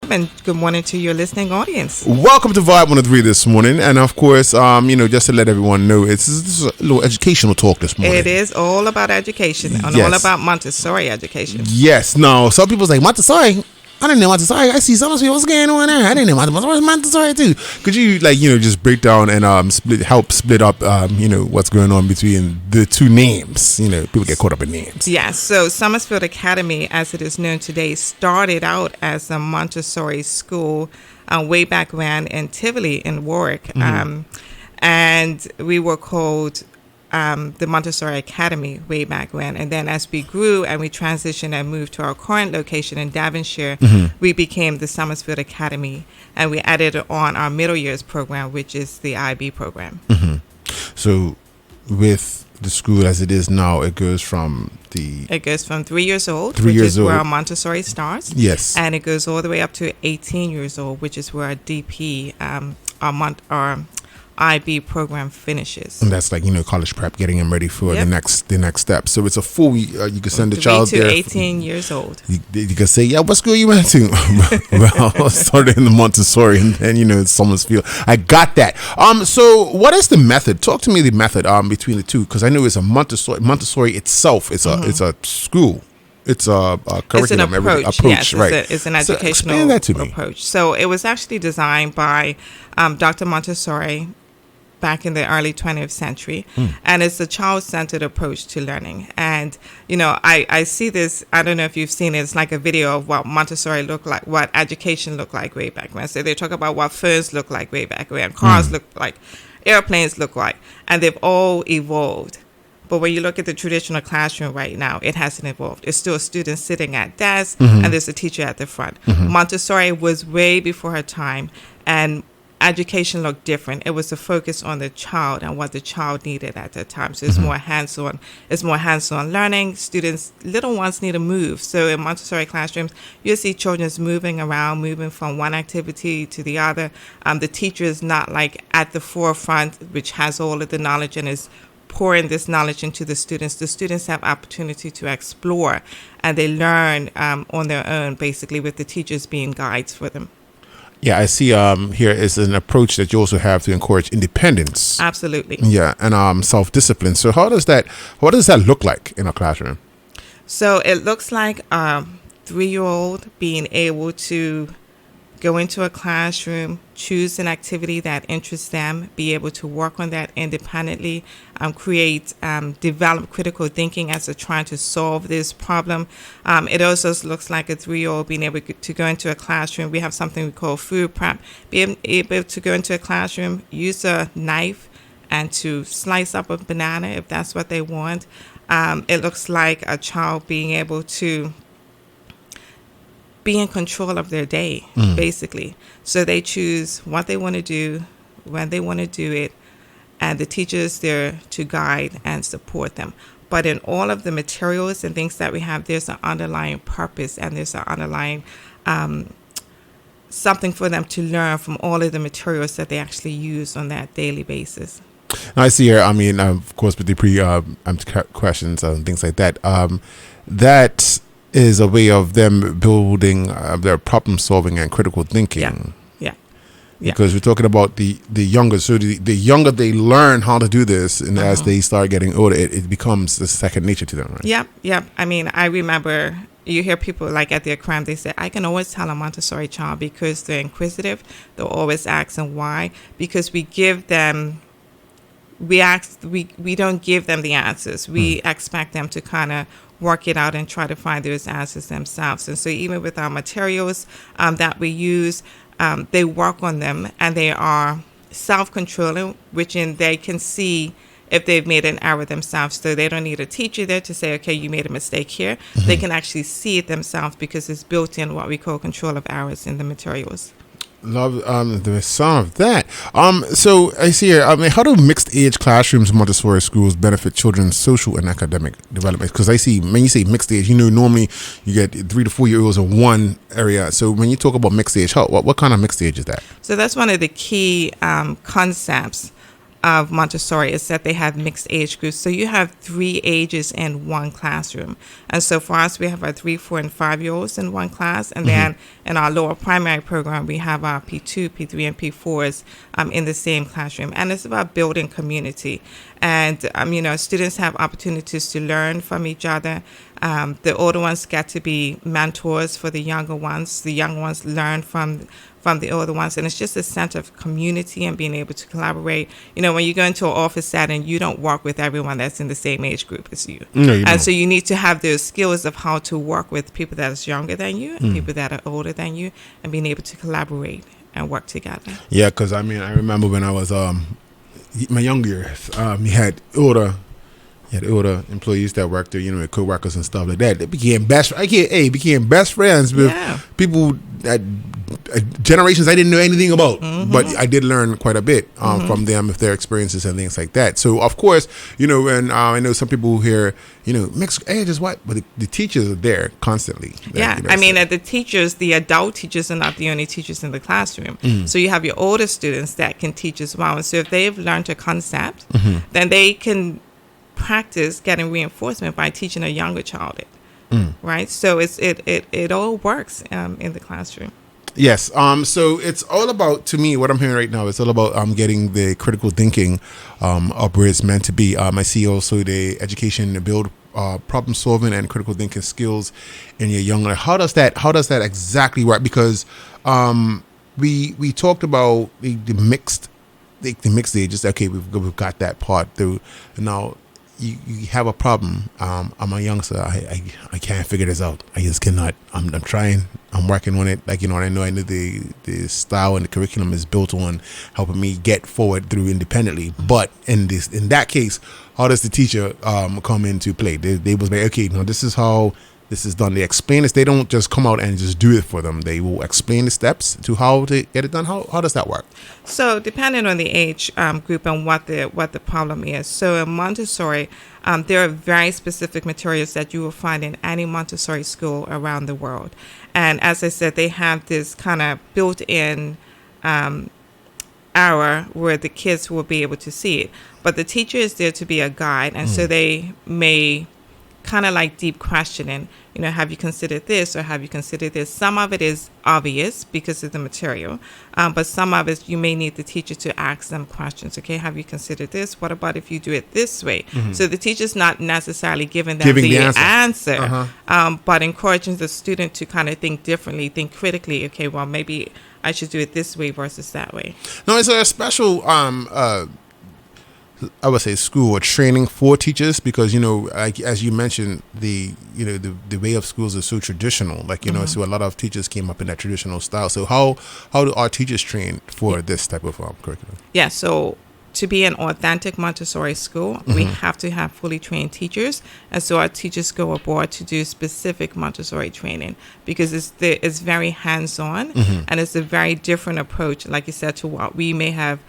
Chubb, and good morning to your listening audience. Welcome to Vibe 103 this morning, and of course, just to let everyone know, this is a little educational talk this morning. It is all about education and all about Montessori education. Yes. Now, some people say Montessori. I didn't know Montessori. I see Somersfield. What's going on there? I didn't know Montessori too. Could you just break down and help split up what's going on between the two names? People get caught up in names. Yeah. So Somersfield Academy, as it is known today, started out as a Montessori school way back when in Tivoli in Warwick, and we were called the Montessori Academy way back when. And then as we grew and we transitioned and moved to our current location in Devonshire, we became the Somersfield Academy, and we added on our middle years program, which is the IB program. So with the school as it is now, it goes from 3 years old, 3 years is where old. our Montessori starts. Yes. And it goes all the way up to 18 years old, which is where our DP, our IB program finishes. And that's college prep, getting them ready for the next step. So it's a full week. You can send the child 3 to there. 18 years old. You can say, yeah, what school you went to? Well, I started in the Montessori, and then it's Somersfield. I got that. So what is the method? Talk to me the method between the two, because I know it's a Montessori. Montessori itself, it's a school. It's a curriculum. It's an approach. Yes, right? It's an educational approach. So it was actually designed by Dr. Montessori back in the early 20th century. And it's a child-centered approach to learning. And, I see this, I don't know if you've seen it, it's like a video of what Montessori looked like, what education looked like way back when. So they talk about what phones look like way back when, cars look like, airplanes look like, and they've all evolved. But when you look at the traditional classroom right now, it hasn't evolved. It's still a student sitting at desk, and there's a teacher at the front. Montessori was way before her time, and education looked different. It was a focus on the child and what the child needed at that time. So it's more hands-on. It's more hands-on learning. Students, little ones, need to move. So in Montessori classrooms, you see children moving around, moving from one activity to the other. The teacher is not like at the forefront, which has all of the knowledge and is pouring this knowledge into the students. The students have opportunity to explore, and they learn on their own, basically, with the teachers being guides for them. Yeah, I see here is an approach that you also have to encourage independence. Absolutely. Yeah, and self-discipline. So what does that look like in a classroom? So it looks like a 3-year-old being able to go into a classroom, choose an activity that interests them, be able to work on that independently, develop critical thinking as they're trying to solve this problem. It also looks like a 3-year-old being able to go into a classroom. We have something we call food prep. Being able to go into a classroom, use a knife, and to slice up a banana if that's what they want. It looks like a child being able to be in control of their day, basically. So they choose what they want to do, when they want to do it, and the teacher is there to guide and support them. But in all of the materials and things that we have, there's an underlying purpose, and there's an underlying something for them to learn from all of the materials that they actually use on that daily basis. I see here, of course, with the questions and things like that, that is a way of them building their problem solving and critical thinking. Yeah. Because we're talking about the younger, so the younger they learn how to do this, and as they start getting older, it becomes a second nature to them, right? Yep. I remember you hear people like at their cram, they say, I can always tell a Montessori child because they're inquisitive. They're always asking why, because we give them, we don't give them the answers. We expect them to kind of work it out and try to find those answers themselves. And so even with our materials that we use, they work on them, and they are self-controlling, which they can see if they've made an error themselves. So they don't need a teacher there to say, okay, you made a mistake here. They can actually see it themselves because it's built in what we call control of errors in the materials. Love the sound of that. So I see here, how do mixed age classrooms in Montessori schools benefit children's social and academic development? Because I see, when you say mixed age, normally you get 3 to 4 year olds in one area. So when you talk about mixed age, what kind of mixed age is that? So that's one of the key concepts of Montessori is that they have mixed age groups. So you have 3 ages in one classroom. And so for us, we have our 3, 4, and 5-year-olds in one class. And then in our lower primary program, we have our P2, P3, and P4s in the same classroom. And it's about building community. And, students have opportunities to learn from each other. The older ones get to be mentors for the younger ones. The younger ones learn from the older ones, and it's just a sense of community and being able to collaborate. When you go into an office setting, you don't work with everyone that's in the same age group as you. No, you don't. So you need to have those skills of how to work with people that is younger than you and people that are older than you, and being able to collaborate and work together. Yeah, because I remember when I was my younger years, you had older employees that worked there, with co-workers and stuff like that. They became best friends with people that generations I didn't know anything about, but I did learn quite a bit from them with their experiences and things like that. So of course, and I know some people here, mixed ages, but the teachers are there constantly. The adult teachers are not the only teachers in the classroom. So you have your older students that can teach as well. And so if they've learned a concept, then they can practice getting reinforcement by teaching a younger child it. Right? So it all works in the classroom. Yes. So it's all about, to me, what I'm hearing right now, it's all about getting the critical thinking up where it's meant to be. I see also the education to build problem solving and critical thinking skills in your young life. How does that exactly work? Because we talked about the mixed ages. Okay, we've got that part through. Now you have a problem. I'm a youngster. I can't figure this out. I just cannot. I'm trying. I'm working on it. I know the style and the curriculum is built on helping me get forward through independently. But in that case, how does the teacher come into play? They was like, okay, now this is how this is done. They explain this. They don't just come out and just do it for them. They will explain the steps to how to get it done. How does that work? So depending on the age group and what the problem is. So in Montessori, there are very specific materials that you will find in any Montessori school around the world. And as I said, they have this kind of built-in hour where the kids will be able to see it. But the teacher is there to be a guide. And so they may kind of like deep questioning, have you considered this or have you considered this? Some of it is obvious because of the material, but some of it you may need the teacher to ask them questions. Okay, have you considered this? What about if you do it this way? So the teacher's not necessarily giving them the answer. But encouraging the student to kind of think differently, think critically. Okay, well, maybe I should do it this way versus that way. Now, is there a special I would say school or training for teachers? Because like as you mentioned, the way of schools is so traditional. So a lot of teachers came up in that traditional style. So how do our teachers train for this type of curriculum? Yeah. So to be an authentic Montessori school, we have to have fully trained teachers, and so our teachers go abroad to do specific Montessori training because it's very hands-on and it's a very different approach, like you said, to what we may have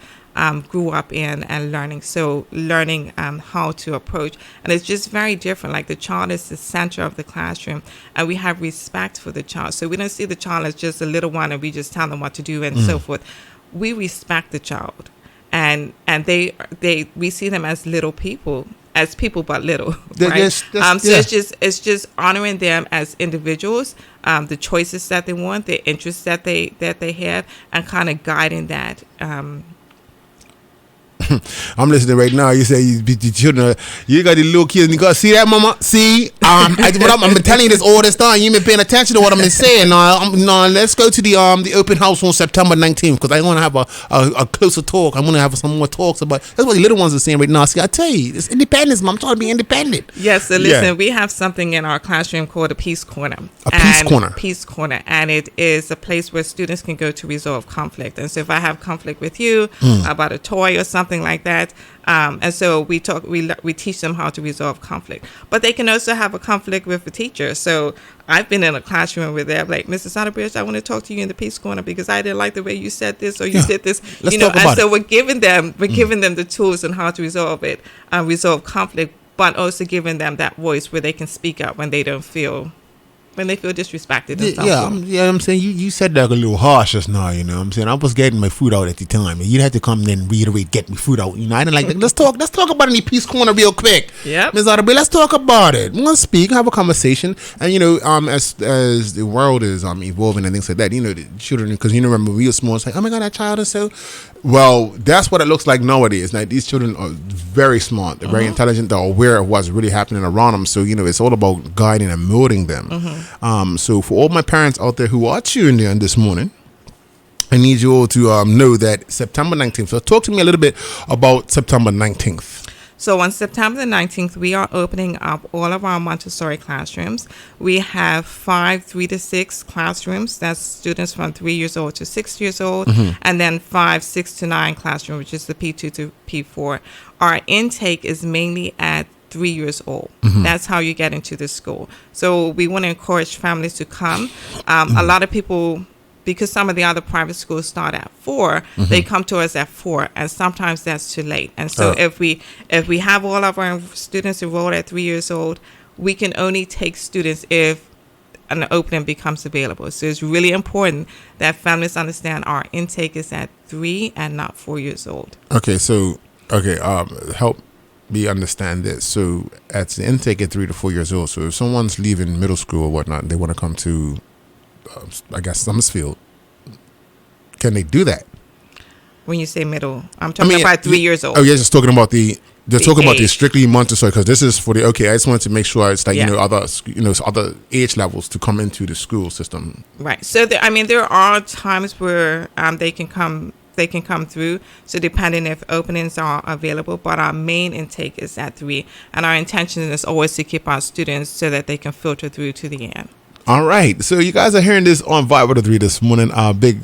grew up in and learning. So learning how to approach, and it's just very different. Like the child is the center of the classroom, and we have respect for the child. So we don't see the child as just a little one and we just tell them what to do and so forth. We respect the child, and we see them as little people, as people but little, right? It's just honoring them as individuals, the choices that they want, the interests that they have, and kind of guiding that. I'm listening right now. You say the children, you got the little kids, and you got, see that, mama? See, I've been telling you this all this time. You ain't been paying attention to what I've been saying. No, let's go to the open house on September 19th because I want to have a closer talk. I want to have some more talks about. That's what the little ones are saying right now. See, I tell you, it's independence, mom. I'm trying to be independent. Yes. So listen, we have something in our classroom called a Peace Corner. Peace Corner, and it is a place where students can go to resolve conflict. And so if I have conflict with you about a toy or something like that, and so we teach them how to resolve conflict, but they can also have a conflict with the teacher. So I've been in a classroom where they're like, Mrs. Outerbridge, I want to talk to you in the Peace Corner because I didn't like the way you said this or you did this. Let's talk about so we're giving them the tools on how to resolve conflict, but also giving them that voice where they can speak up when they don't feel when they feel disrespected and stuff. I'm saying you said that a little harsh just now, you know what I'm saying? I was getting my food out at the time, and you had to come and reiterate, get me food out, you know? I didn't like that. Let's talk about any Peace Corner real quick. Yep. Ms. Outerbridge, let's talk about it. We're going to speak, have a conversation, and, you know, as the world is evolving and things like that, you know, the children, because you remember we were small, it's like, oh my God, that child is so... Well, that's what it looks like nowadays. Now, these children are very smart, they're very intelligent, they're aware of what's really happening around them. So, you know, it's all about guiding and molding them. So for all my parents out there who are tuned in this morning, I need you all to know that September 19th. So talk to me a little bit about September 19th. So on September the 19th, we are opening up all of our Montessori classrooms. We have 5 3 to 6 classrooms. That's students from 3 years old to 6 years old. And then 5 6 to 9 classroom, which is the P2 to P4. Our intake is mainly at 3 years old. That's how you get into the school. So we want to encourage families to come. A lot of people, because some of the other private schools start at 4, they come to us at 4, and sometimes that's too late. And so if we have all of our students enrolled at 3 years old, we can only take students if an opening becomes available. So it's really important that families understand our intake is at 3 and not 4 years old. Help me understand this. So at the intake at 3 to 4 years old, so if someone's leaving middle school or whatnot, they want to come to I guess Somersfield, can they do that? When you say middle, I'm talking about 3 years old. Oh, yeah, just talking about the strictly Montessori, because this is for the, I just wanted to make sure it's like, other age levels to come into the school system. Right. So, there are times where they can come through. So depending if openings are available, but our main intake is at 3. And our intention is always to keep our students so that they can filter through to the end. All right, so you guys are hearing this on Vibe with the 3 this morning. A big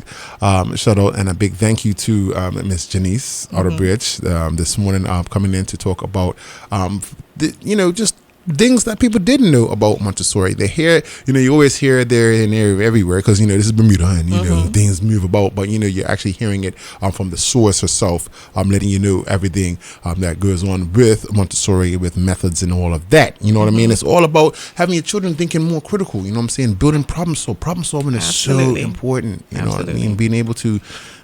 shout out and a big thank you to Miss Janice Outerbridge this morning coming in to talk about just things that people didn't know about Montessori. They hear, you always hear it there and there everywhere because, this is Bermuda and, things move about. But, you're actually hearing it from the source herself, letting you know everything that goes on with Montessori, with methods and all of that. You know what I mean? It's all about having your children thinking more critical. You know what I'm saying? Building problem solving. Problem solving is so important. You know what I mean? Being able to,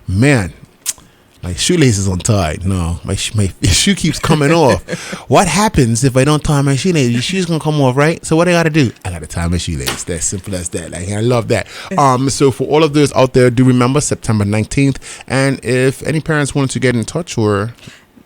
my shoelace is untied. No, my shoe keeps coming off. What happens if I don't tie my shoelace? Your shoe's gonna come off, right? So what I gotta do? I gotta tie my shoelace. That's simple as that. Like, I love that. So for all of those out there, do remember September 19th. And if any parents wanted to get in touch, or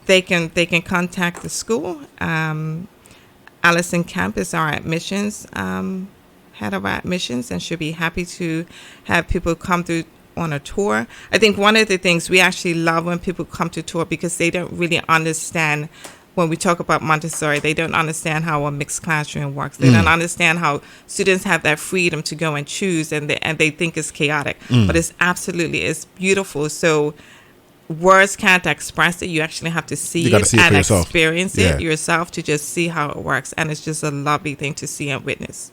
they can contact the school. Allison Kemp is our admissions head of our admissions, and she'll be happy to have people come through on a tour. I think one of the things we actually love when people come to tour, because they don't really understand, when we talk about Montessori, they don't understand how a mixed classroom works. They don't understand how students have that freedom to go and choose, and they think it's chaotic. But it's beautiful. So words can't express it. You actually have to see it and experience it yourself to just see how it works. And it's just a lovely thing to see and witness.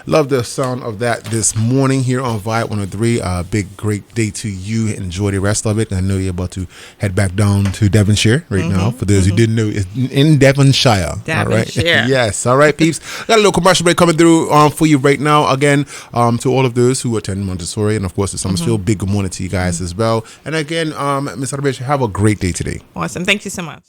Love the sound of that this morning here on Vibe 103. Big, great day to you. Enjoy the rest of it. I know you're about to head back down to Devonshire right now. For those who didn't know, it's in Devonshire. All right. Yes. All right, peeps. Got a little commercial break coming through for you right now. Again, to all of those who attend Montessori and, of course, the Somersfield, big good morning to you guys as well. And again, Ms. Outerbridge, have a great day today. Awesome. Thank you so much.